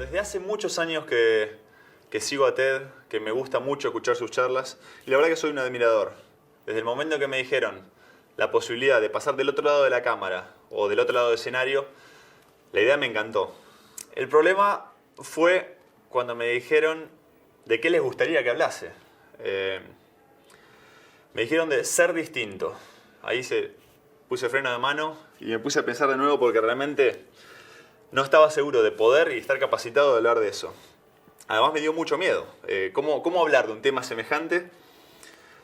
desde hace muchos años que sigo a Ted, que me gusta mucho escuchar sus charlas, y la verdad que soy un admirador. Desde el momento que me dijeron la posibilidad de pasar del otro lado de la cámara o del otro lado del escenario, la idea me encantó. El problema fue cuando me dijeron de qué les gustaría que hablase. Me dijeron de ser distinto. Ahí puse freno de mano y me puse a pensar de nuevo porque realmente no estaba seguro de poder y estar capacitado de hablar de eso. Además me dio mucho miedo. ¿Cómo hablar de un tema semejante?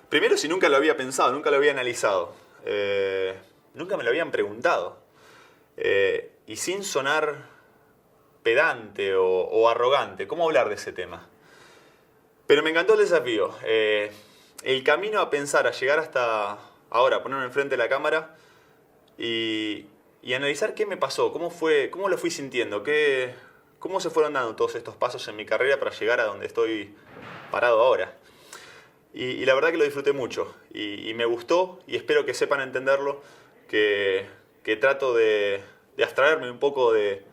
Primero, si nunca lo había pensado, nunca lo había analizado. Nunca me lo habían preguntado. Y sin sonar pedante o arrogante, ¿cómo hablar de ese tema? Pero me encantó el desafío. El camino a pensar, a llegar hasta ahora, ponerme enfrente de la cámara y analizar qué me pasó, cómo lo fui sintiendo, cómo se fueron dando todos estos pasos en mi carrera para llegar a donde estoy parado ahora. Y la verdad que lo disfruté mucho y me gustó y espero que sepan entenderlo, que trato de abstraerme un poco de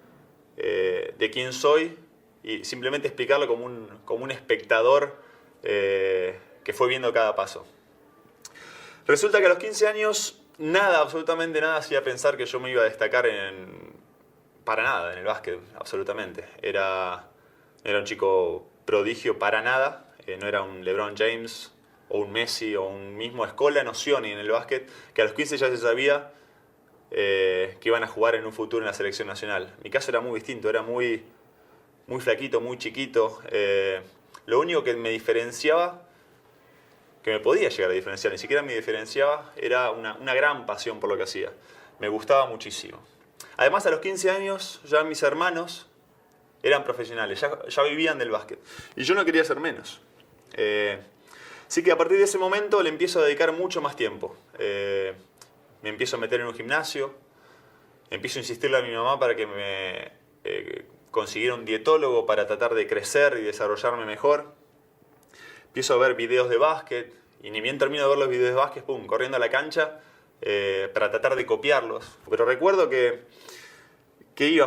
quién soy y simplemente explicarlo como un espectador que fue viendo cada paso. Resulta que a los 15 años nada, absolutamente nada hacía pensar que yo me iba a destacar para nada en el básquet, absolutamente. Era un chico prodigio para nada, no era un LeBron James o un Messi o un mismo Scola Nocioni en el básquet, que a los 15 ya se sabía que iban a jugar en un futuro en la selección nacional. Mi caso era muy distinto, era muy flaquito, muy chiquito. Lo único que me diferenciaba, que me podía llegar a diferenciar, ni siquiera me diferenciaba, era una gran pasión por lo que hacía. Me gustaba muchísimo. Además, a los 15 años ya mis hermanos eran profesionales, ya vivían del básquet. Y yo no quería ser menos. Así que a partir de ese momento le empiezo a dedicar mucho más tiempo. Me empiezo a meter en un gimnasio, empiezo a insistirle a mi mamá para que me consiguiera un dietólogo para tratar de crecer y desarrollarme mejor. Empiezo a ver videos de básquet y ni bien termino de ver los videos de básquet, pum, corriendo a la cancha para tratar de copiarlos. Pero recuerdo que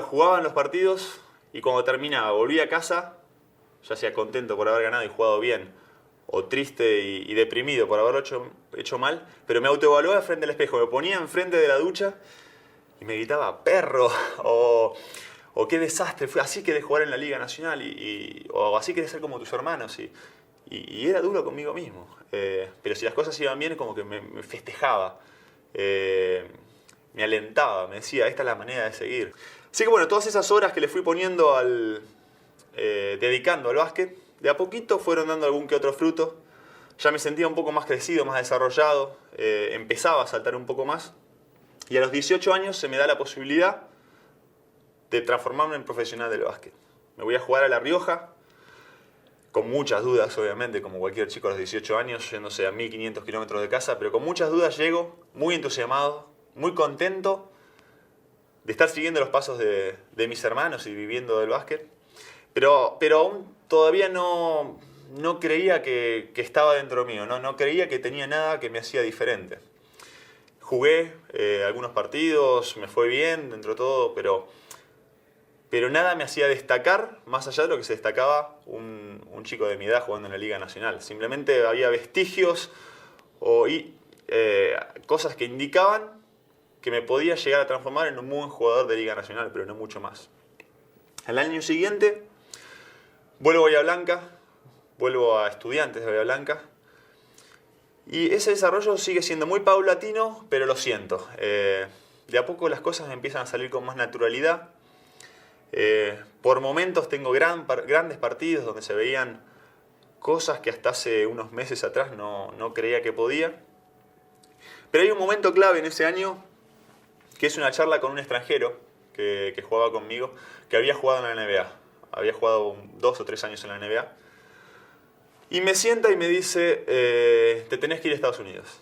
jugaba en los partidos y cuando terminaba volvía a casa, ya sea contento por haber ganado y jugado bien, o triste y deprimido por haberlo hecho mal, pero me autoevaluaba frente al espejo, me ponía enfrente de la ducha y me gritaba perro o qué desastre, fue así querés jugar en la Liga Nacional o así querés ser como tus hermanos y era duro conmigo mismo, pero si las cosas iban bien como que me festejaba, me alentaba, me decía esta es la manera de seguir. Así que bueno, todas esas horas que le fui poniendo dedicando al básquet, de a poquito fueron dando algún que otro fruto. Ya me sentía un poco más crecido, más desarrollado, empezaba a saltar un poco más. Y a los 18 años se me da la posibilidad de transformarme en profesional del básquet. Me voy a jugar a La Rioja, con muchas dudas obviamente, como cualquier chico a los 18 años, yéndose a 1500 kilómetros de casa, pero con muchas dudas llego, muy entusiasmado, muy contento de estar siguiendo los pasos de mis hermanos y viviendo del básquet. Pero aún todavía no creía que estaba dentro mío, no creía que tenía nada que me hacía diferente. Jugué algunos partidos, me fue bien dentro de todo, pero nada me hacía destacar más allá de lo que se destacaba un chico de mi edad jugando en la Liga Nacional. Simplemente había vestigios cosas que indicaban que me podía llegar a transformar en un buen jugador de Liga Nacional, pero no mucho más. Al año siguiente vuelvo a Bahía Blanca, vuelvo a Estudiantes de Bahía Blanca y ese desarrollo sigue siendo muy paulatino, pero lo siento. De a poco las cosas me empiezan a salir con más naturalidad. Por momentos tengo grandes partidos donde se veían cosas que hasta hace unos meses atrás no creía que podía. Pero hay un momento clave en ese año que es una charla con un extranjero que jugaba conmigo, que había jugado en la NBA. Había jugado 2 o 3 años en la NBA. Y me sienta y me dice, te tenés que ir a Estados Unidos.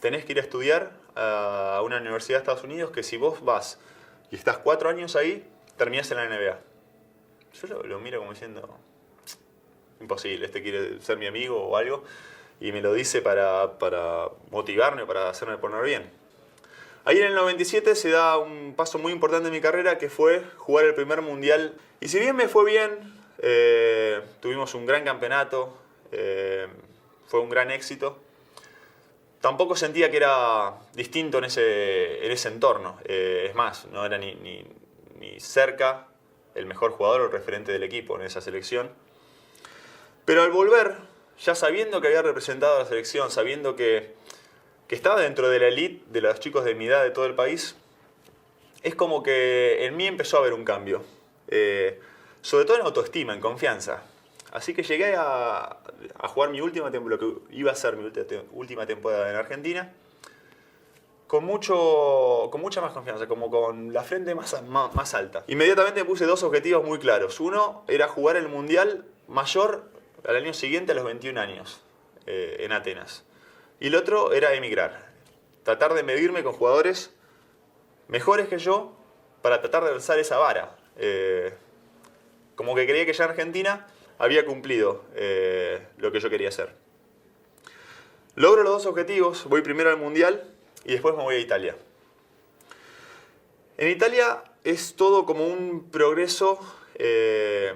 Tenés que ir a estudiar a una universidad de Estados Unidos que si vos vas y estás 4 años ahí, terminás en la NBA. Yo lo miro como diciendo, imposible, este quiere ser mi amigo o algo. Y me lo dice para motivarme, para hacerme poner bien. Ahí en el 97 se da un paso muy importante en mi carrera, que fue jugar el primer mundial. Y si bien me fue bien, tuvimos un gran campeonato, fue un gran éxito, tampoco sentía que era distinto en ese entorno. Es más, no era ni cerca el mejor jugador o el referente del equipo en esa selección. Pero al volver, ya sabiendo que había representado a la selección, sabiendo que estaba dentro de la elite de los chicos de mi edad de todo el país, es como que en mí empezó a haber un cambio. Sobre todo en autoestima, en confianza. Así que llegué a jugar mi última temporada, lo que iba a ser mi última temporada en Argentina, con mucha más confianza, como con la frente más alta. Inmediatamente me puse dos objetivos muy claros. Uno era jugar el Mundial mayor al año siguiente, a los 21 años, en Atenas. Y el otro era emigrar. Tratar de medirme con jugadores mejores que yo para tratar de alzar esa vara. Como que creía que ya en Argentina había cumplido lo que yo quería hacer. Logro los dos objetivos, voy primero al Mundial y después me voy a Italia. En Italia es todo como un progreso de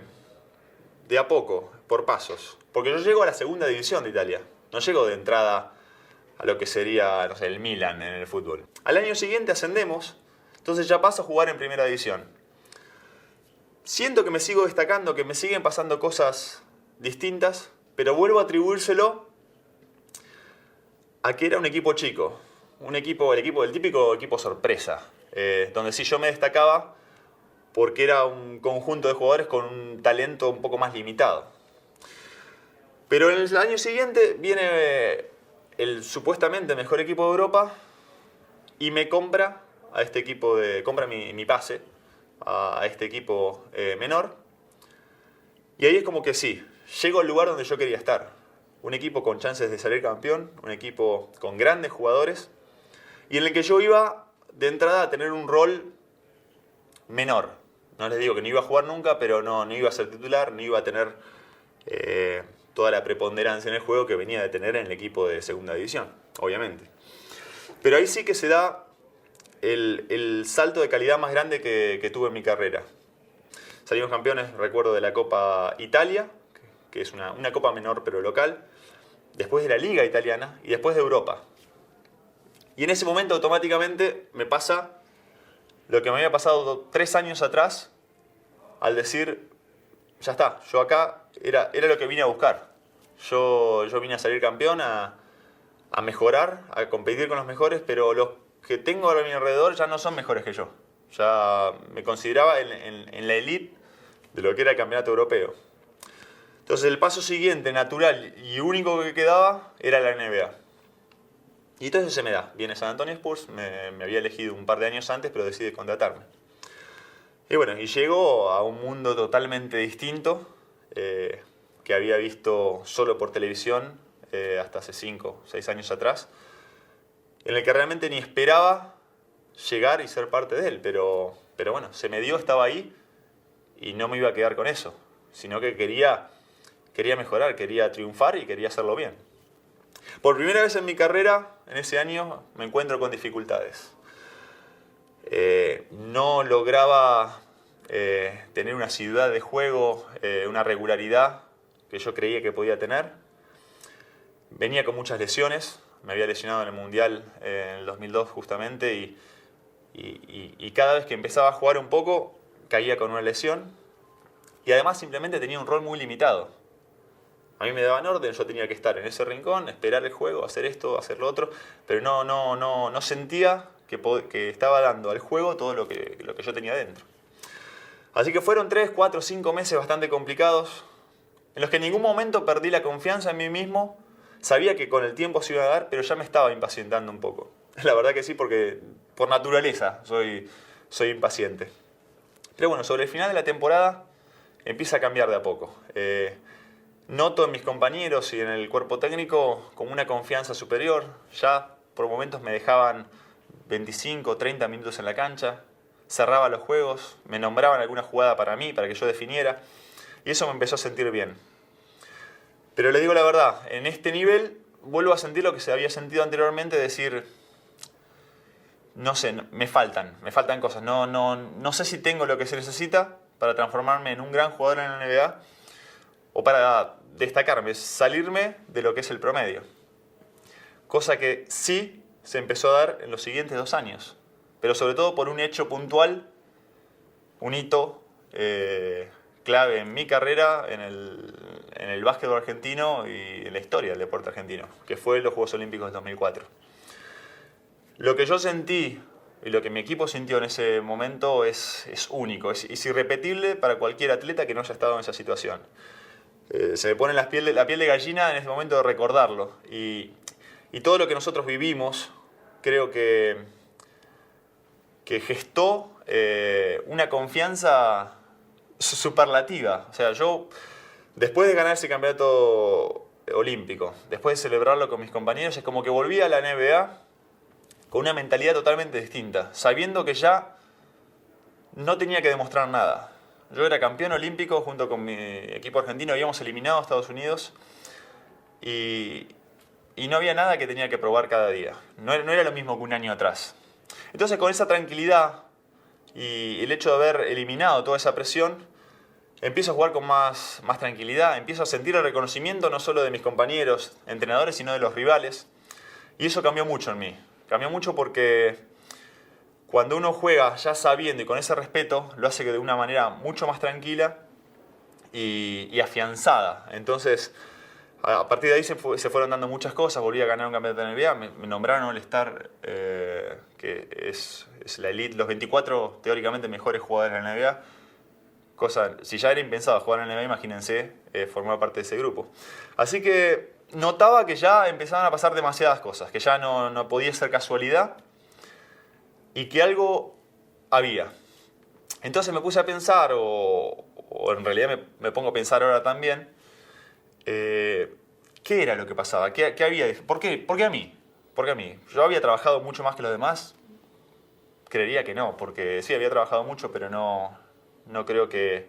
a poco, por pasos. Porque yo llego a la segunda división de Italia, no llego de entrada a lo que sería, no sé, el Milan en el fútbol. Al año siguiente ascendemos, entonces ya paso a jugar en primera división. Siento que me sigo destacando, que me siguen pasando cosas distintas, pero vuelvo a atribuírselo a que era un equipo chico. El típico equipo sorpresa, donde sí yo me destacaba porque era un conjunto de jugadores con un talento un poco más limitado. Pero en el año siguiente viene el supuestamente mejor equipo de Europa y me compra a este equipo compra mi pase a este equipo menor. Y ahí es como que sí, llego al lugar donde yo quería estar. Un equipo con chances de salir campeón, un equipo con grandes jugadores y en el que yo iba de entrada a tener un rol menor. No les digo que no iba a jugar nunca, pero no iba a ser titular, no iba a tener toda la preponderancia en el juego que venía de tener en el equipo de segunda división, obviamente. Pero ahí sí que se da el salto de calidad más grande que tuve en mi carrera. Salimos campeones, recuerdo, de la Copa Italia, que es una copa menor pero local, después de la Liga Italiana y después de Europa. Y en ese momento automáticamente me pasa lo que me había pasado 3 años atrás al decir, ya está, yo acá era lo que vine a buscar. Yo vine a salir campeón, a mejorar, a competir con los mejores, pero los que tengo a mi alrededor ya no son mejores que yo. Ya me consideraba en la elite de lo que era el campeonato europeo. Entonces el paso siguiente, natural y único que quedaba, era la NBA. Y entonces se me da. Viene San Antonio Spurs, me había elegido un par de años antes, pero decide contratarme. Y bueno, y llego a un mundo totalmente distinto, que había visto solo por televisión hasta hace 5 o 6 años atrás, en el que realmente ni esperaba llegar y ser parte de él, pero bueno, se me dio, estaba ahí y no me iba a quedar con eso, sino que quería mejorar, quería triunfar y quería hacerlo bien. Por primera vez en mi carrera, en ese año, me encuentro con dificultades. No lograba tener una asiduidad de juego, una regularidad que yo creía que podía tener. Venía con muchas lesiones, me había lesionado en el Mundial en el 2002 justamente y cada vez que empezaba a jugar un poco caía con una lesión y además simplemente tenía un rol muy limitado. A mí me daban orden, yo tenía que estar en ese rincón, esperar el juego, hacer esto, hacer lo otro, pero no sentía que estaba dando al juego todo lo que yo tenía dentro. Así que fueron 3, 4, 5 meses bastante complicados, en los que en ningún momento perdí la confianza en mí mismo. Sabía que con el tiempo se iba a dar, pero ya me estaba impacientando un poco. La verdad que sí, porque por naturaleza soy impaciente. Pero bueno, sobre el final de la temporada empieza a cambiar de a poco. Noto en mis compañeros y en el cuerpo técnico como una confianza superior. Ya por momentos me dejaban 25, 30 minutos en la cancha. Cerraba los juegos, me nombraban alguna jugada para mí, para que yo definiera. Y eso me empezó a sentir bien. Pero le digo la verdad, en este nivel vuelvo a sentir lo que se había sentido anteriormente, decir, no sé, me faltan cosas. No sé si tengo lo que se necesita para transformarme en un gran jugador en la NBA o para destacarme, salirme de lo que es el promedio. Cosa que sí se empezó a dar en los siguientes 2 años. Pero sobre todo por un hecho puntual, un hito clave en mi carrera, en el básquetbol argentino y en la historia del deporte argentino, que fue los Juegos Olímpicos del 2004. Lo que yo sentí y lo que mi equipo sintió en ese momento es único, es irrepetible para cualquier atleta que no haya estado en esa situación. Se me pone la piel de gallina en ese momento de recordarlo. Y todo lo que nosotros vivimos, creo que gestó una confianza superlativa. O sea, yo, después de ganar ese campeonato olímpico, después de celebrarlo con mis compañeros, es como que volví a la NBA con una mentalidad totalmente distinta, sabiendo que ya no tenía que demostrar nada. Yo era campeón olímpico junto con mi equipo argentino, habíamos eliminado a Estados Unidos y no había nada que tenía que probar cada día. No era lo mismo que un año atrás. Entonces, con esa tranquilidad y el hecho de haber eliminado toda esa presión, empiezo a jugar con más tranquilidad, empiezo a sentir el reconocimiento no solo de mis compañeros, entrenadores, sino de los rivales. Y eso cambió mucho en mí. Cambió mucho porque cuando uno juega ya sabiendo y con ese respeto, lo hace de una manera mucho más tranquila y afianzada. Entonces, a partir de ahí se fueron dando muchas cosas. Volví a ganar un campeonato de NBA, me nombraron All-Star, que es la elite, los 24 teóricamente mejores jugadores de la NBA. Cosa, si ya era impensado jugar en la NBA, imagínense formar parte de ese grupo. Así que notaba que ya empezaban a pasar demasiadas cosas, que ya no podía ser casualidad y que algo había. Entonces me puse a pensar, o en realidad me pongo a pensar ahora también, ¿qué era lo que pasaba? ¿Qué había? ¿Por qué a mí? ¿Por qué a mí? ¿Yo había trabajado mucho más que los demás? Creería que no, porque sí, había trabajado mucho, pero no creo que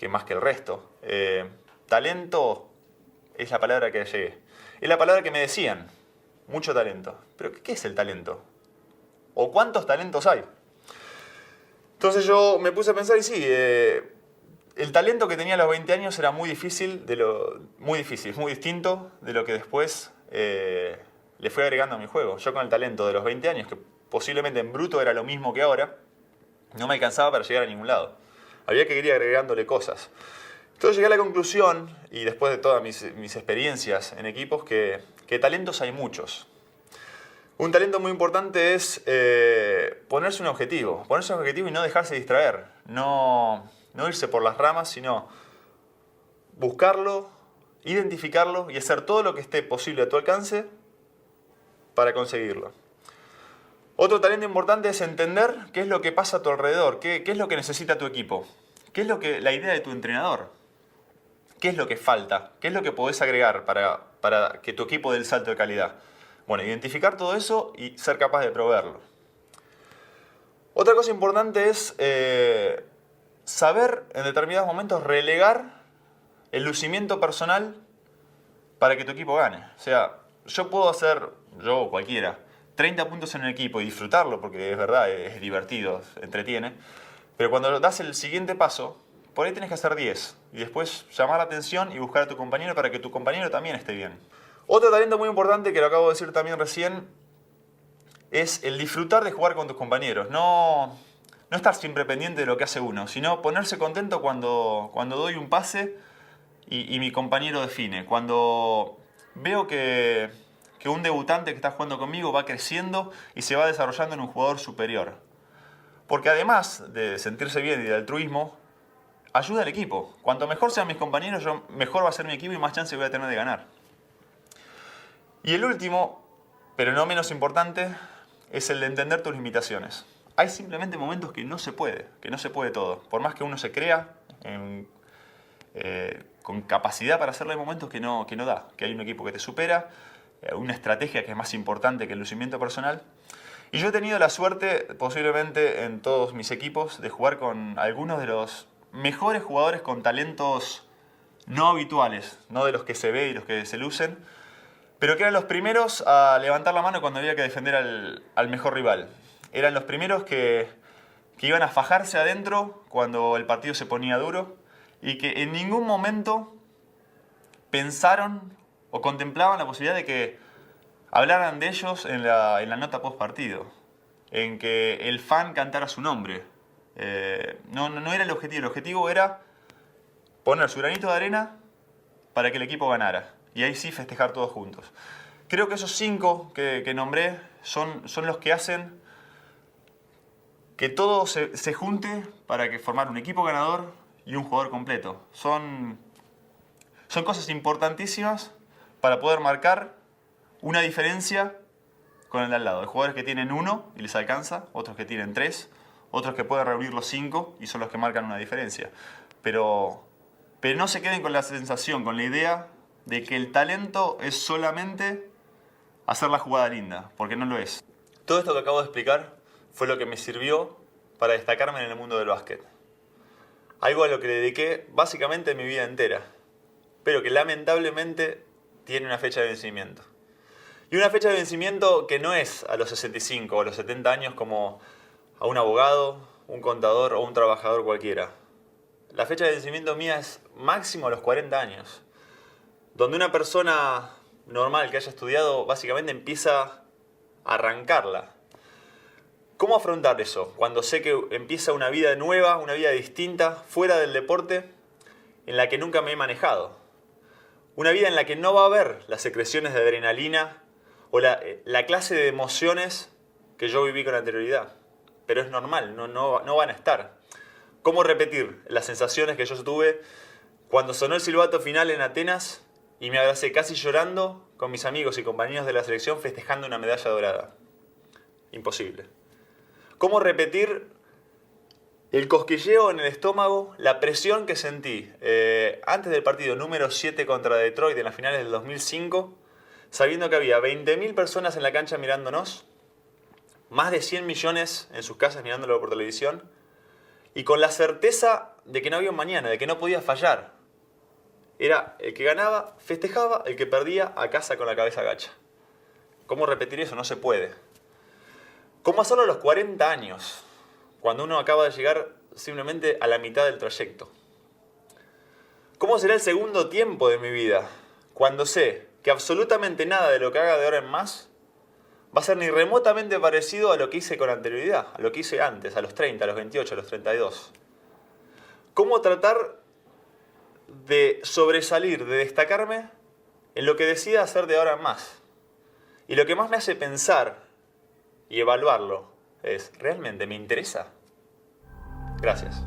más que el resto. Talento es la palabra que llegué. Es la palabra que me decían. Mucho talento. Pero ¿qué es el talento? ¿O cuántos talentos hay? Entonces yo me puse a pensar y sí, el talento que tenía a los 20 años era muy difícil, muy distinto de lo que después le fui agregando a mi juego. Yo con el talento de los 20 años, que posiblemente en bruto era lo mismo que ahora, no me alcanzaba para llegar a ningún lado. Había que ir agregándole cosas. Entonces llegué a la conclusión, y después de todas mis experiencias en equipos, que talentos hay muchos. Un talento muy importante es ponerse un objetivo. Ponerse un objetivo y no dejarse distraer. No irse por las ramas, sino buscarlo, identificarlo y hacer todo lo que esté posible a tu alcance para conseguirlo. Otro talento importante es entender qué es lo que pasa a tu alrededor, qué es lo que necesita tu equipo, qué es la idea de tu entrenador, qué es lo que falta, qué es lo que podés agregar para que tu equipo dé el salto de calidad. Bueno, identificar todo eso y ser capaz de proveerlo. Otra cosa importante es saber en determinados momentos relegar el lucimiento personal para que tu equipo gane. O sea, yo puedo hacer, yo o cualquiera, 30 puntos en un equipo y disfrutarlo, porque es verdad, es divertido, entretiene. Pero cuando das el siguiente paso, por ahí tenés que hacer 10. Y después llamar la atención y buscar a tu compañero para que tu compañero también esté bien. Otro talento muy importante, que lo acabo de decir también recién, es el disfrutar de jugar con tus compañeros. No estar siempre pendiente de lo que hace uno, sino ponerse contento cuando doy un pase y mi compañero define. Cuando veo que un debutante que está jugando conmigo va creciendo y se va desarrollando en un jugador superior. Porque además de sentirse bien y de altruismo, ayuda al equipo. Cuanto mejor sean mis compañeros, mejor va a ser mi equipo y más chance voy a tener de ganar. Y el último, pero no menos importante, es el de entender tus limitaciones. Hay simplemente momentos que no se puede todo. Por más que uno se crea con capacidad para hacerlo, hay momentos que no da. Que hay un equipo que te supera, una estrategia que es más importante que el lucimiento personal. Y yo he tenido la suerte, posiblemente en todos mis equipos, de jugar con algunos de los mejores jugadores con talentos no habituales, no de los que se ve y los que se lucen, pero que eran los primeros a levantar la mano cuando había que defender al mejor rival. eran los primeros que iban a fajarse adentro cuando el partido se ponía duro y que en ningún momento pensaron o contemplaban la posibilidad de que hablaran de ellos en la nota post partido, en que el fan cantara su nombre. No era el objetivo era poner su granito de arena para que el equipo ganara y ahí sí festejar todos juntos. Creo que esos 5 que nombré son los que hacen que todo se junte para que formar un equipo ganador y un jugador completo. Son cosas importantísimas para poder marcar una diferencia con el de al lado. Hay jugadores que tienen 1 y les alcanza, otros que tienen 3, otros que pueden reunir los 5 y son los que marcan una diferencia. Pero no se queden con la sensación, con la idea de que el talento es solamente hacer la jugada linda, porque no lo es. Todo esto que acabo de explicar fue lo que me sirvió para destacarme en el mundo del básquet. Algo a lo que le dediqué básicamente mi vida entera, pero que lamentablemente tiene una fecha de vencimiento. Y una fecha de vencimiento que no es a los 65 o a los 70 años como a un abogado, un contador o un trabajador cualquiera. La fecha de vencimiento mía es máximo a los 40 años, donde una persona normal que haya estudiado básicamente empieza a arrancarla. ¿Cómo afrontar eso? Cuando sé que empieza una vida nueva, una vida distinta, fuera del deporte, en la que nunca me he manejado. Una vida en la que no va a haber las secreciones de adrenalina o la clase de emociones que yo viví con anterioridad. Pero es normal, no van a estar. ¿Cómo repetir las sensaciones que yo tuve cuando sonó el silbato final en Atenas y me abracé casi llorando con mis amigos y compañeros de la selección festejando una medalla dorada? Imposible. ¿Cómo repetir el cosquilleo en el estómago, la presión que sentí antes del partido número 7 contra Detroit en las finales del 2005, sabiendo que había 20.000 personas en la cancha mirándonos, más de 100 millones en sus casas mirándolo por televisión, y con la certeza de que no había un mañana, de que no podía fallar? Era el que ganaba, festejaba, el que perdía, a casa con la cabeza gacha. ¿Cómo repetir eso? No se puede. ¿Cómo hacerlo a los 40 años? Cuando uno acaba de llegar simplemente a la mitad del trayecto. ¿Cómo será el segundo tiempo de mi vida? Cuando sé que absolutamente nada de lo que haga de ahora en más va a ser ni remotamente parecido a lo que hice con anterioridad, a lo que hice antes, a los 30, a los 28, a los 32. ¿Cómo tratar de sobresalir, de destacarme en lo que decida hacer de ahora en más? Y lo que más me hace pensar y evaluarlo es, ¿realmente me interesa? Gracias.